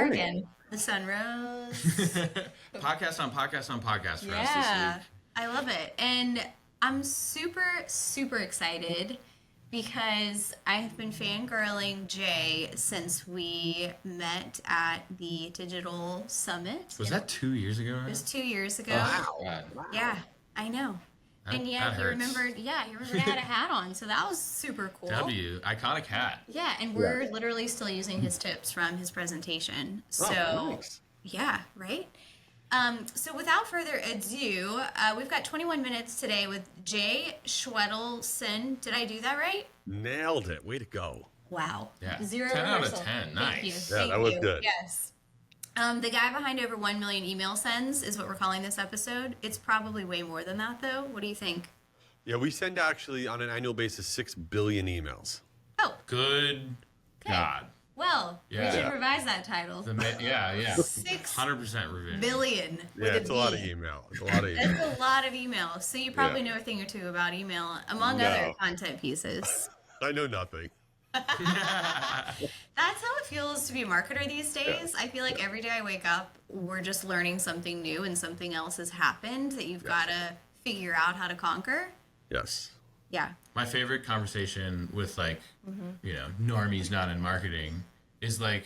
morning. again. The sun rose. Podcast on podcast on podcast for us Yeah, this week. I love it. And I'm super, super excited because I have been fangirling Jay since we met at the Digital Summit. Was that 2 years ago? It was 2 years ago. God. Yeah, I know. And yeah, that he hurts. remembered. Yeah, he remembered I had a hat on, so that was super cool. Iconic hat. Yeah, and we're literally still using his tips from his presentation. So, nice. yeah, right? So without further ado, we've got 21 minutes today with Jay Schwedelson. Did I do that right? Nailed it. Way to go. Wow. Yeah. 0 10 out of rehearsal. 10. Thank you. Nice. Yeah, Thank that was you. good. Yes. The guy behind over 1 million email sends is what we're calling this episode. It's probably way more than that, though. What do you think? Yeah, we send actually on an annual basis 6 billion emails. Oh, Good God. well, we Yeah. should revise that title. Yeah. 6 100% revision. billion. Yeah, with it's a lot of B. email. It's a lot of email. That's a lot of email. So you probably Yeah. know a thing or two about email, among No. other content pieces. I know nothing. That's how it feels to be a marketer these days. I feel like every day I wake up, we're just learning something new and something else has happened that you've got to figure out how to conquer. Yes. Yeah. My favorite conversation with normies not in marketing is like,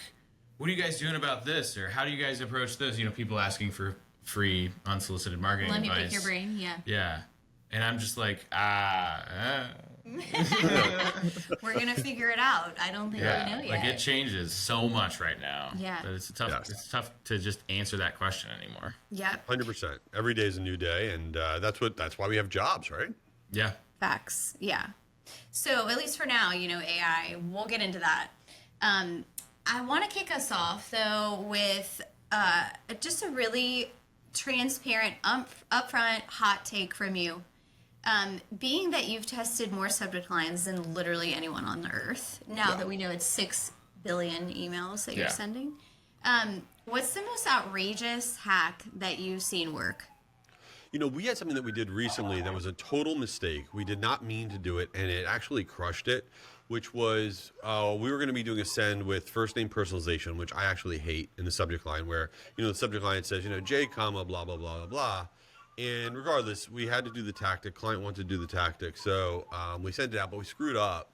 what are you guys doing about this? Or how do you guys approach this? People asking for free unsolicited marketing Let me advice. pick your brain. Yeah. Yeah. And I'm just like, We're going to figure it out. I don't think we know yet. Like it changes so much right now. Yeah. That it's tough. Yes. It's tough to just answer that question anymore. Yep. 100%. Every day is a new day, and that's why we have jobs, right? Yeah. Facts. Yeah. So at least for now, AI, we'll get into that. I want to kick us off though with just a really transparent, upfront hot take from you. Being that you've tested more subject lines than literally anyone on the earth, now that we know it's 6 billion emails that you're Yeah. sending, what's the most outrageous hack that you've seen work? We had something that we did recently that was a total mistake. We did not mean to do it, and it actually crushed it, which was we were going to be doing a send with first name personalization, which I actually hate in the subject line, where, the subject line says, J, comma, blah, blah, blah, blah, blah. And regardless, we had to do the tactic. Client wanted to do the tactic. So we sent it out, but we screwed up.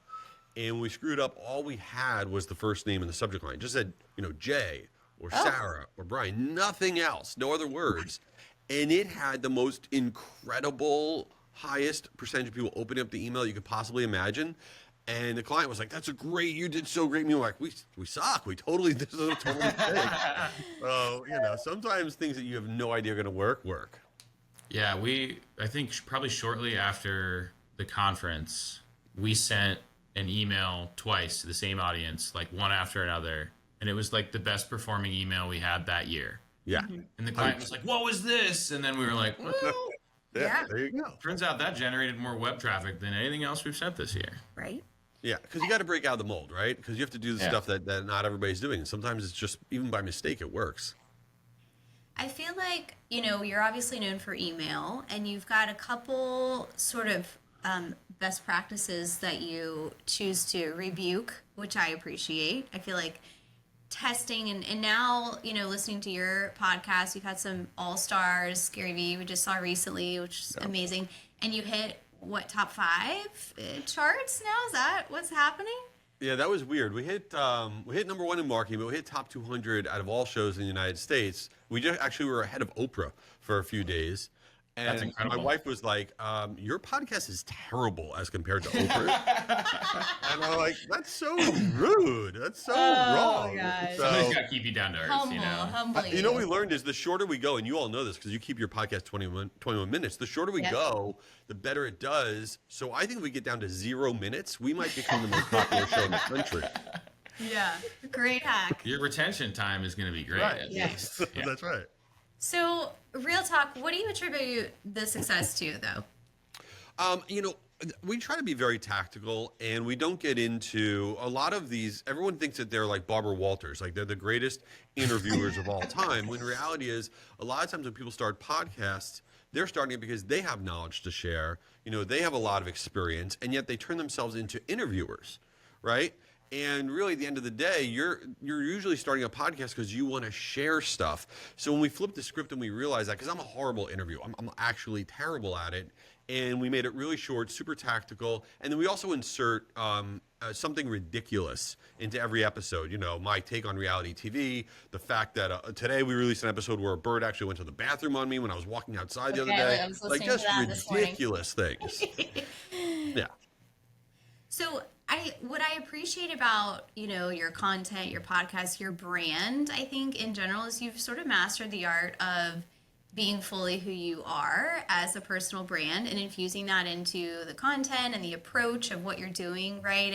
And we screwed up. All we had was the first name in the subject line. It just said, Jay or Sarah or Brian, nothing else, no other words. And it had the most incredible, highest percentage of people opening up the email you could possibly imagine. And the client was like, you did so great. And we were like, we suck. This is a total mistake. So, sometimes things that you have no idea are going to work. Yeah, I think probably shortly after the conference, we sent an email twice to the same audience, like one after another. And it was like the best performing email we had that year. Yeah. And the client was like, what was this? And then we were like, well, Yeah. There you go. turns out that generated more web traffic than anything else we've sent this year. Right? Yeah, because you got to break out of the mold, right? Because you have to do the stuff that not everybody's doing. And sometimes it's just, even by mistake, it works. I feel like, you're obviously known for email, and you've got a couple sort of best practices that you choose to rebuke, which I appreciate. I feel like testing and now, listening to your podcast, you've had some all-stars, Gary Vee, we just saw recently, which is amazing. And you hit, top 5 charts now? Is that what's happening? Yeah, that was weird. We hit number 1 in marketing, but we hit top 200 out of all shows in the United States. We just actually were ahead of Oprah for a few days. And That's incredible. my wife was like, your podcast is terrible as compared to Oprah. And I'm like, that's so rude. That's so wrong. God. Somebody's So, got to keep you down to earth, Humble. what we learned is the shorter we go, and you all know this because you keep your podcast 21 minutes, the shorter we go, the better it does. So I think if we get down to 0 minutes, we might become the most popular show in the country. Yeah. Great hack. Your retention time is going to be great. Right. at Yes. least. Yeah. That's right. So, real talk, what do you attribute the success to, though? We try to be very tactical, and we don't get into a lot of these. Everyone thinks that they're like Barbara Walters, like they're the greatest interviewers of all time. When the reality is, a lot of times when people start podcasts, they're starting it because they have knowledge to share. They have a lot of experience, and yet they turn themselves into interviewers, right? And really, at the end of the day, you're usually starting a podcast because you want to share stuff. So when we flipped the script and we realized that, because I'm a horrible interview, I'm actually terrible at it, and we made it really short, super tactical, and then we also insert something ridiculous into every episode. You know, my take on reality TV, the fact that today we released an episode where a bird actually went to the bathroom on me when I was walking outside the other day, I was like listening to just that this morning. ridiculous things. Yeah. So what I appreciate about, your content, your podcast, your brand, I think in general is you've sort of mastered the art of being fully who you are as a personal brand and infusing that into the content and the approach of what you're doing, right?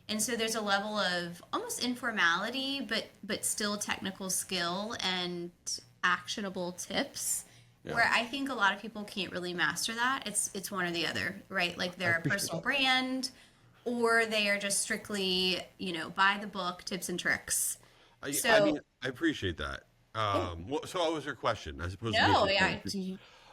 And so there's a level of almost informality but still technical skill and actionable tips. Yeah. Where I think a lot of people can't really master that. It's one or the other, right? Like they're a personal brand, or they are just strictly, by the book tips and tricks. I mean, I appreciate that. So what was your question? I suppose. No, yeah.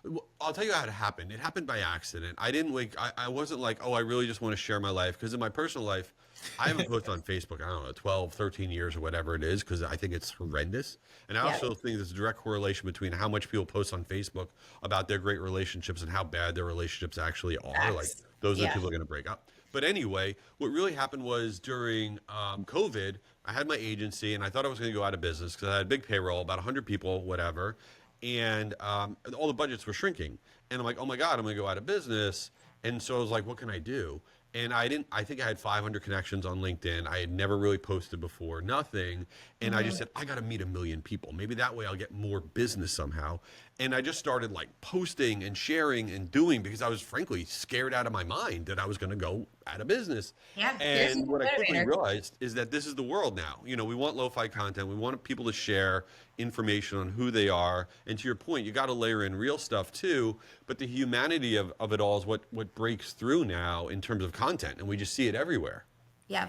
Well, I'll tell you how it happened. It happened by accident. I didn't I wasn't like, oh, I really just want to share my life. Because in my personal life, I haven't posted on Facebook, I don't know, 12, 13 years or whatever it is, because I think it's horrendous. And I also think there's a direct correlation between how much people post on Facebook about their great relationships and how bad their relationships actually are. Facts. Like, those are people are going to break up. But anyway, what really happened was during COVID, I had my agency, and I thought I was going to go out of business because I had a big payroll, about 100 people, whatever. And all the budgets were shrinking. And I'm like, oh my God, I'm going to go out of business. And so I was like, what can I do? And I think I had 500 connections on LinkedIn. I had never really posted before, nothing. And I just said, I got to meet 1 million people. Maybe that way I'll get more business somehow. And I just started like posting and sharing and doing, because I was frankly scared out of my mind that I was going to go out of business. Yeah, And what I quickly realized is that this is the world now. You know, we want lo-fi content. We want people to share information on who they are. And to your point, you got to layer in real stuff too. But the humanity of it all is what breaks through now in terms of content. And we just see it everywhere. Yeah.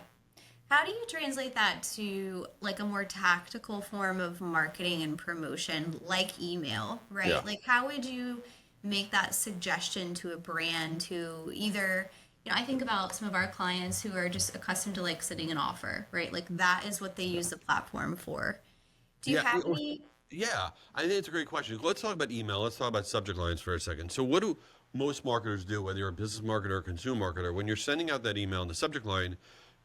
How do you translate that to like a more tactical form of marketing and promotion, like email, right? Yeah. Like, how would you make that suggestion to a brand who either, I think about some of our clients who are just accustomed to like sending an offer, right? Like that is what they use the platform for. Do you have any? Yeah, I think it's a great question. Let's talk about email. Let's talk about subject lines for a second. So what do most marketers do, whether you're a business marketer or consumer marketer, when you're sending out that email in the subject line,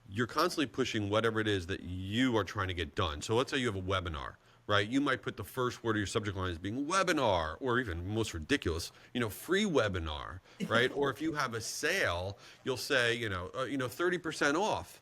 you're constantly pushing whatever it is that you are trying to get done. So let's say you have a webinar, right? You might put the first word of your subject line as being webinar, or even most ridiculous, free webinar, right? Or if you have a sale, you'll say, 30% off.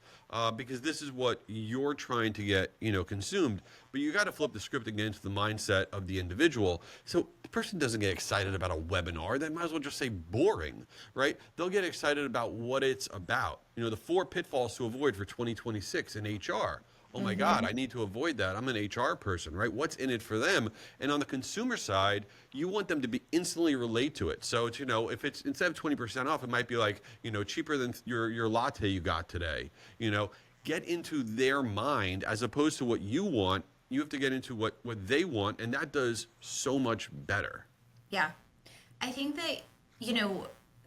Because this is what you're trying to get, consumed. But you got to flip the script and get into the mindset of the individual. So the person doesn't get excited about a webinar. They might as well just say boring, right? They'll get excited about what it's about. The 4 pitfalls to avoid for 2026 in HR. Oh my God, I need to avoid that. I'm an HR person, right? What's in it for them? And on the consumer side, you want them to be instantly relate to it. So it's, if it's instead of 20% off, it might be like, cheaper than your latte you got today. Get into their mind as opposed to what you want. You have to get into what they want, and that does so much better. Yeah. I think that,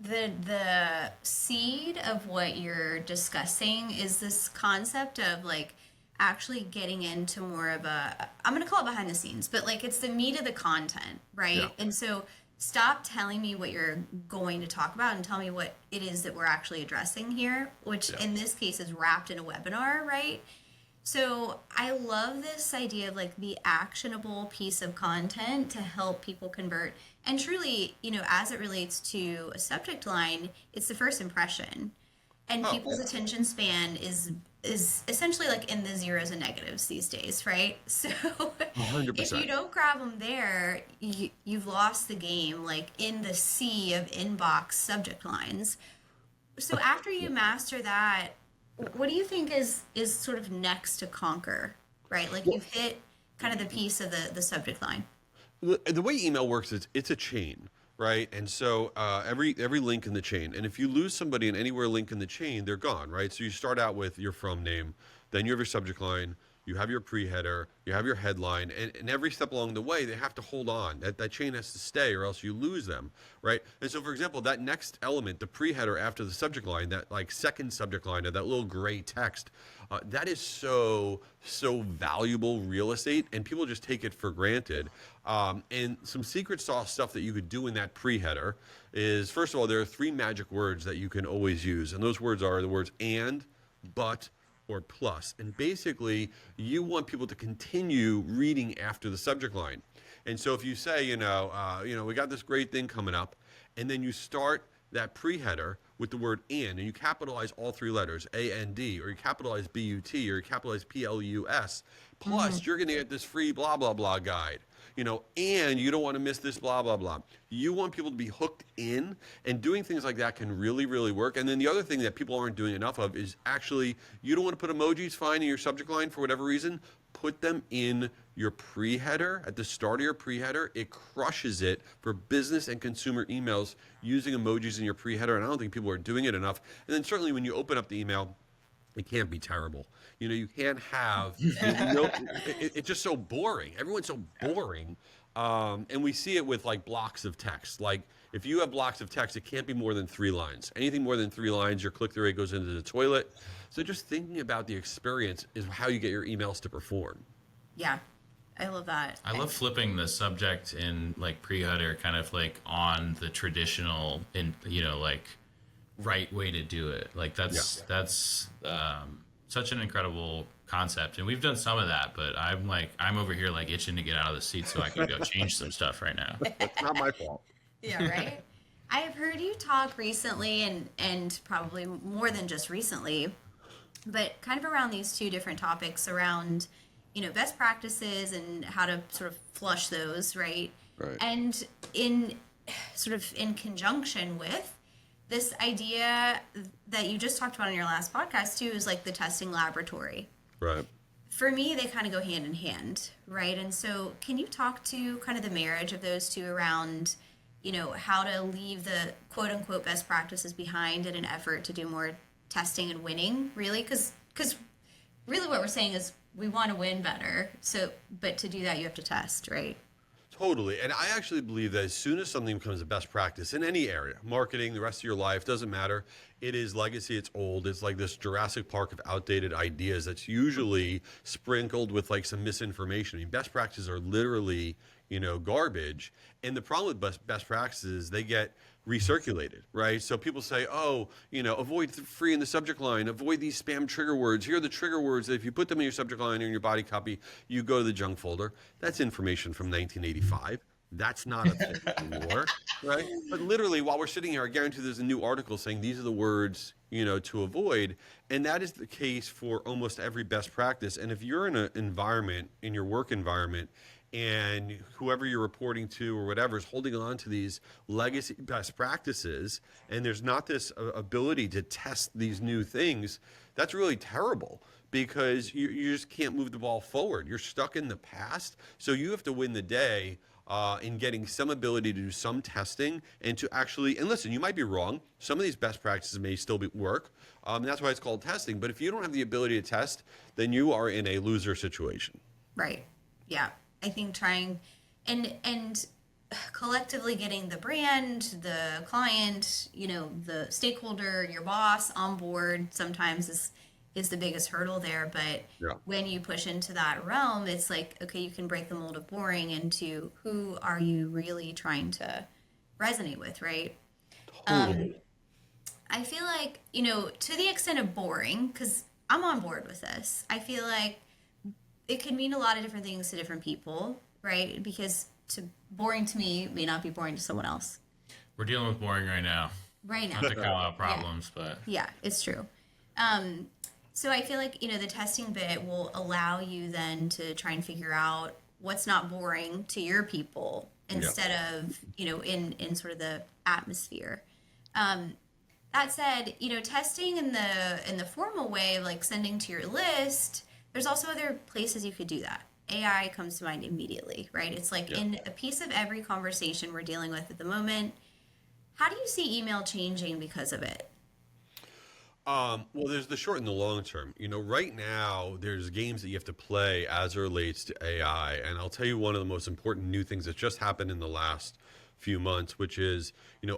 the seed of what you're discussing is this concept of like actually getting into more of I'm going to call it behind the scenes, but like it's the meat of the content, right? Yeah. And so stop telling me what you're going to talk about and tell me what it is that we're actually addressing here, which in this case is wrapped in a webinar, right? So I love this idea of like the actionable piece of content to help people convert. And truly, as it relates to a subject line, it's the first impression. And people's attention span is essentially like in the zeros and negatives these days, right? So 100%. if you don't grab them there, you've lost the game, like in the sea of inbox subject lines. So after you master that, what do you think is sort of next to conquer, right? Like you've hit kind of the piece of the subject line. The way email works is it's a chain, right? And so every link in the chain, and if you lose somebody in anywhere link in the chain, they're gone, right? So you start out with your from name, then you have your subject line, you have your pre-header, you have your headline, and every step along the way, they have to hold on. That chain has to stay or else you lose them, right? And so, for example, that next element, the pre-header after the subject line, that like second subject line of that little gray text, that is so valuable real estate, and people just take it for granted. And some secret sauce stuff that you could do in that pre-header is, first of all, there are 3 magic words that you can always use, and those words are the words and, but, or plus. And basically, you want people to continue reading after the subject line. And so if you say, we got this great thing coming up, and then you start that pre-header with the word and you capitalize all 3 letters, A-N-D, or you capitalize B-U-T, or you capitalize P-L-U-S, plus you're going to get this free blah, blah, blah guide. And you don't want to miss this blah, blah, blah. You want people to be hooked in, and doing things like that can really, really work. And then the other thing that people aren't doing enough of is actually, you don't want to put emojis, fine, in your subject line for whatever reason. Put them in your pre-header, at the start of your pre-header. It crushes it for business and consumer emails using emojis in your pre-header, and I don't think people are doing it enough. And then certainly when you open up the email, it can't be terrible. You can't have, it's just so boring. Everyone's so boring. And we see it with like blocks of text. Like if you have blocks of text, it can't be more than 3 lines. Anything more than 3 lines, your click-through rate goes into the toilet. So just thinking about the experience is how you get your emails to perform. Yeah, I love that. I love flipping the subject in like pre-header kind of like on the traditional right way to do it. Like that's such an incredible concept, and we've done some of that, but I'm over here like itching to get out of the seat so I can go change some stuff right now. It's not my fault. Yeah, right. I have heard you talk recently, and probably more than just recently, but kind of around these 2 different topics around, best practices and how to sort of flush those, right? Right. And in conjunction with this idea that you just talked about in your last podcast too, is like the testing laboratory. Right. For me, they kind of go hand in hand, right? And so can you talk to kind of the marriage of those 2 around, how to leave the quote unquote best practices behind in an effort to do more testing and winning, really? Because really what we're saying is we want to win better. So, but to do that, you have to test, right? Totally. And I actually believe that as soon as something becomes a best practice in any area, marketing, the rest of your life, doesn't matter. It is legacy, it's old. It's like this Jurassic Park of outdated ideas that's usually sprinkled with like some misinformation. I mean, best practices are literally, garbage. And the problem with best practices, they get recirculated, right? So people say, avoid free in the subject line, avoid these spam trigger words. Here are the trigger words that if you put them in your subject line or in your body copy, you go to the junk folder. That's information from 1985. That's not a thing anymore, right? But literally, while we're sitting here, I guarantee there's a new article saying these are the words, to avoid. And that is the case for almost every best practice. And if you're in an environment, in your work environment, and whoever you're reporting to or whatever is holding on to these legacy best practices, and there's not this ability to test these new things, that's really terrible, because you just can't move the ball forward. You're stuck in the past. So you have to win the day in getting some ability to do some testing and to actually, and listen, you might be wrong. Some of these best practices may still work. That's why it's called testing. But if you don't have the ability to test, then you are in a loser situation. Right. Yeah. I think trying and collectively getting the brand, the client, the stakeholder, your boss on board sometimes is the biggest hurdle there. But when you push into that realm, it's like, okay, you can break the mold of boring into who are you really trying to resonate with, right? Totally. I feel like, to the extent of boring, because I'm on board with this, I feel like it can mean a lot of different things to different people, right? Because boring to me may not be boring to someone else. We're dealing with boring right now. Right now. Not to call out problems, but yeah, it's true. So I feel like, the testing bit will allow you then to try and figure out what's not boring to your people instead of, in sort of the atmosphere. That said, testing in the formal way, like sending to your list, there's also other places you could do that. AI comes to mind immediately, right? It's like in a piece of every conversation we're dealing with at the moment. How do you see email changing because of it? Well, there's the short and the long term. Right now, there's games that you have to play as it relates to AI. And I'll tell you one of the most important new things that just happened in the last few months, which is,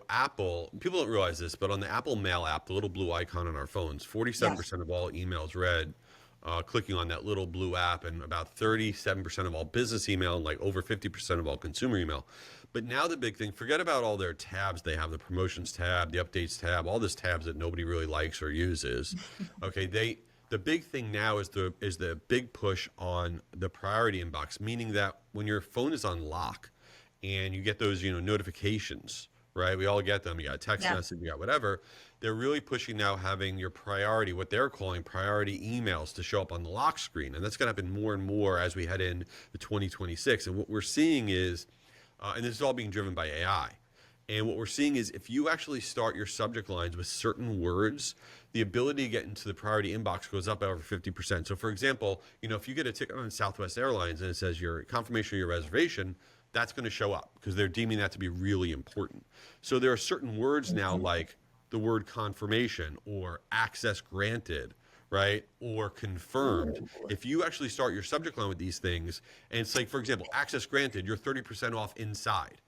Apple, people don't realize this, but on the Apple Mail app, the little blue icon on our phones, 47% of all emails read clicking on that little blue app, and about 37% of all business email, and like over 50% of all consumer email. But now the big thing, forget about all their tabs they have, the promotions tab, the updates tab, all this tabs that nobody really likes or uses. Okay, the big thing now is the big push on the priority inbox, meaning that when your phone is on lock and you get those, notifications, right? We all get them. You got a text message, you got whatever. They're really pushing now having your priority, what they're calling priority emails, to show up on the lock screen. And that's going to happen more and more as we head into 2026. And what we're seeing is, and this is all being driven by AI. And what we're seeing is if you actually start your subject lines with certain words, the ability to get into the priority inbox goes up by over 50%. So for example, if you get a ticket on Southwest Airlines and it says your confirmation of your reservation, that's going to show up because they're deeming that to be really important. So there are certain words now, like the word confirmation or access granted, right? Or confirmed. If you actually start your subject line with these things, and it's like, for example, access granted, you're 30% off inside.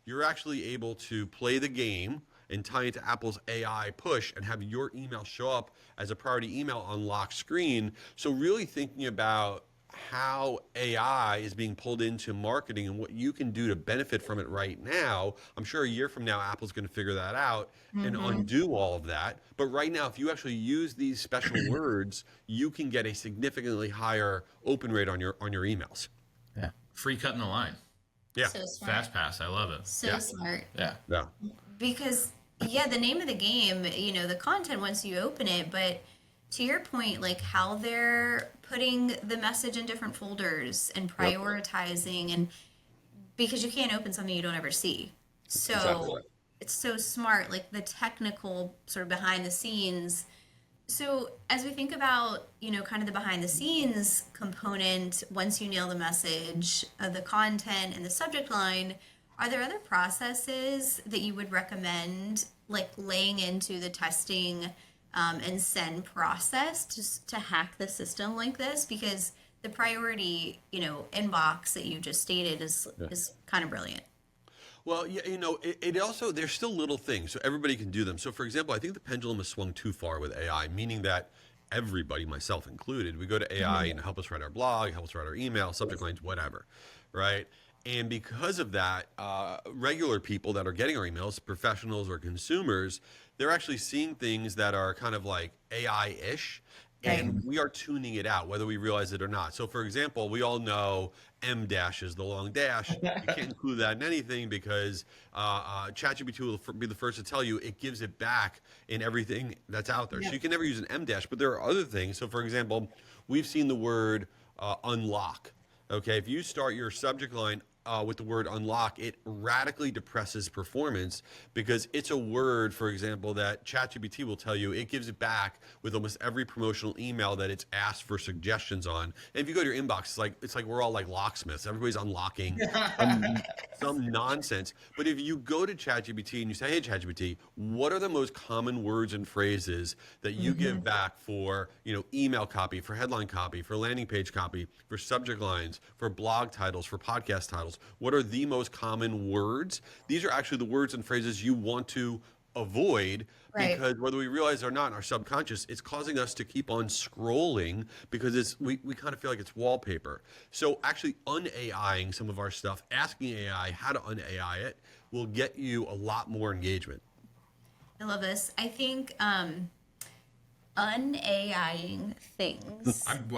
You're actually able to play the game and tie into Apple's AI push and have your email show up as a priority email on lock screen. So really thinking about how AI is being pulled into marketing and what you can do to benefit from it right now. I'm sure a year from now, Apple's going to figure that out and undo all of that. But right now, if you actually use these special words, you can get a significantly higher open rate on your emails. Yeah. Free cut in the line. Yeah. So smart. Fast pass. I love it. So smart. Yeah. Yeah. Because the name of the game, the content once you open it, but to your point, like how they're putting the message in different folders and prioritizing, and because you can't open something you don't ever see. So Exactly. It's so smart, like the technical sort of behind the scenes. So as we think about, kind of the behind the scenes component, once you nail the message, the content and the subject line, are there other processes that you would recommend, like laying into the testing and send process to hack the system like this? Because the priority, inbox that you just stated is kind of brilliant. Well, yeah, it also, there's still little things, so everybody can do them. So, for example, I think the pendulum has swung too far with AI, meaning that everybody, myself included, we go to AI and help us write our blog, help us write our email, subject lines, whatever, right? And because of that, regular people that are getting our emails, professionals or consumers, they're actually seeing things that are kind of like AI-ish, and we are tuning it out, whether we realize it or not. So, for example, we all know M dash is the long dash. You can't include that in anything because ChatGPT will be the first to tell you it gives it back in everything that's out there. So you can never use an M dash, but there are other things. So, for example, we've seen the word unlock. Okay, if you start your subject line with the word unlock, it radically depresses performance because it's a word, for example, that ChatGPT will tell you it gives it back with almost every promotional email that it's asked for suggestions on. And if you go to your inbox, it's like we're all like locksmiths. Everybody's unlocking some nonsense. But if you go to ChatGPT and you say, hey, ChatGPT, what are the most common words and phrases that you give back for, email copy, for headline copy, for landing page copy, for subject lines, for blog titles, for podcast titles? What are the most common words? These are actually the words and phrases you want to avoid because whether we realize it or not in our subconscious, it's causing us to keep on scrolling because we kind of feel like it's wallpaper. So actually un-AIing some of our stuff, asking AI how to un-AI it will get you a lot more engagement. I love this. I think un-AIing things. I'm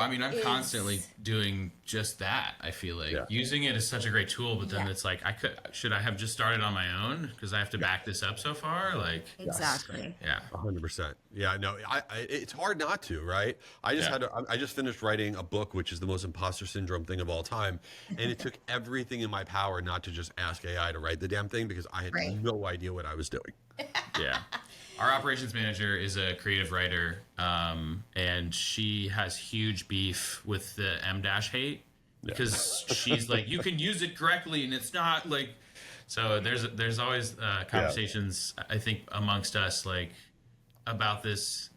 constantly doing just that. I feel like using it is such a great tool, but then it's like should I have just started on my own because I have to back this up so far? Like Exactly. Yeah. 100%. Yeah, no, it's hard not to, right? I just finished writing a book, which is the most imposter syndrome thing of all time. And it took everything in my power not to just ask AI to write the damn thing because I had no idea what I was doing. Yeah. Our operations manager is a creative writer, and she has huge beef with the M dash hate because she's like, you can use it correctly, and it's not like. So there's always conversations I think amongst us like about this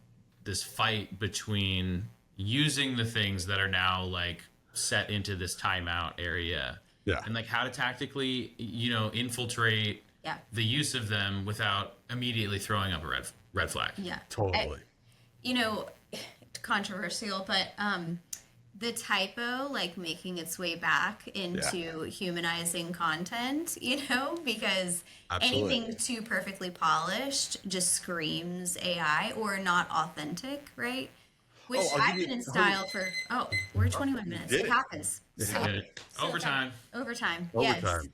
this fight between using the things that are now like set into this timeout area, Yeah. and like how to tactically, infiltrate the use of them without immediately throwing up a red flag. Yeah. Totally. Controversial, but the typo, like making its way back into humanizing content, because Absolutely. anything too perfectly polished just screams AI or not authentic, right? Which I'll I've give you- been in style for, we're 21 minutes. did It it. happens. So, Overtime. overtime. Overtime. Yes.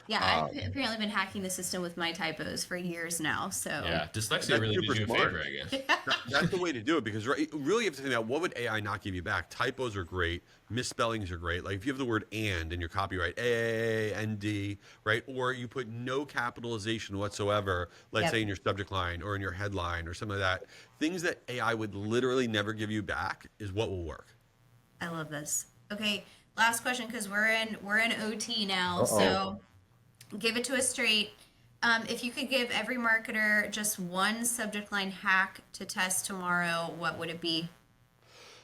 Yeah, I've apparently been hacking the system with my typos for years now. So Yeah, dyslexia That's really super did you a smart. favor, I guess. That's the way to do it, because really you have to think about what would AI not give you back. Typos are great. Misspellings are great. Like if you have the word "and" in your copyright, A-N-D, right? Or you put no capitalization whatsoever, let's say in your subject line or in your headline or something like that. Things that AI would literally never give you back is what will work. I love this. Okay, last question, because we're in OT now. So give it to us straight. If you could give every marketer just one subject line hack to test tomorrow, what would it be?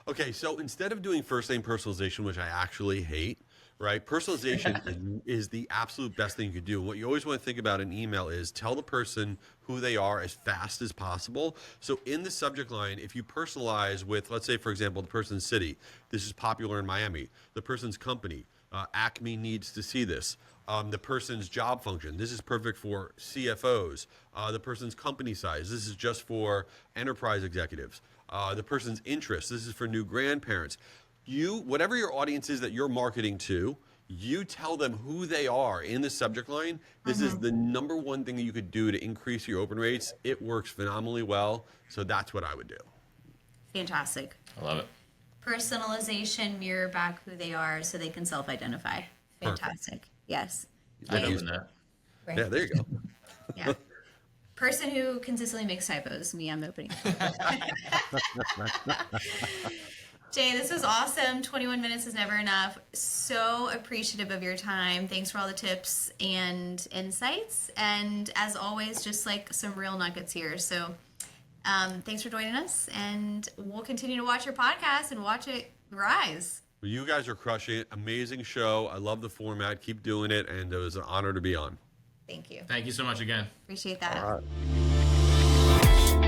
Okay, so instead of doing first name personalization, which I actually hate, right? Personalization is the absolute best thing you could do. What you always want to think about in email is tell the person who they are as fast as possible. So in the subject line, if you personalize with, let's say, for example, the person's city, this is popular in Miami, the person's company, Acme needs to see this. The person's job function, this is perfect for CFOs. The person's company size, this is just for enterprise executives. The person's interest, this is for new grandparents. Whatever your audience is that you're marketing to, you tell them who they are in the subject line. This is the number one thing that you could do to increase your open rates. It works phenomenally well. So that's what I would do. Fantastic. I love it. Personalization, mirror back who they are so they can self-identify. Fantastic. Yes. I'd open that. Right. Yeah, there you go. Yeah. Person who consistently makes typos. Me, I'm opening. Jay, this was awesome. 21 minutes is never enough. So appreciative of your time. Thanks for all the tips and insights. And as always, just like some real nuggets here. So thanks for joining us. And we'll continue to watch your podcast and watch it rise. Well, you guys are crushing it. Amazing show. I love the format. Keep doing it. And it was an honor to be on. Thank you. Thank you so much again. Appreciate that. All right.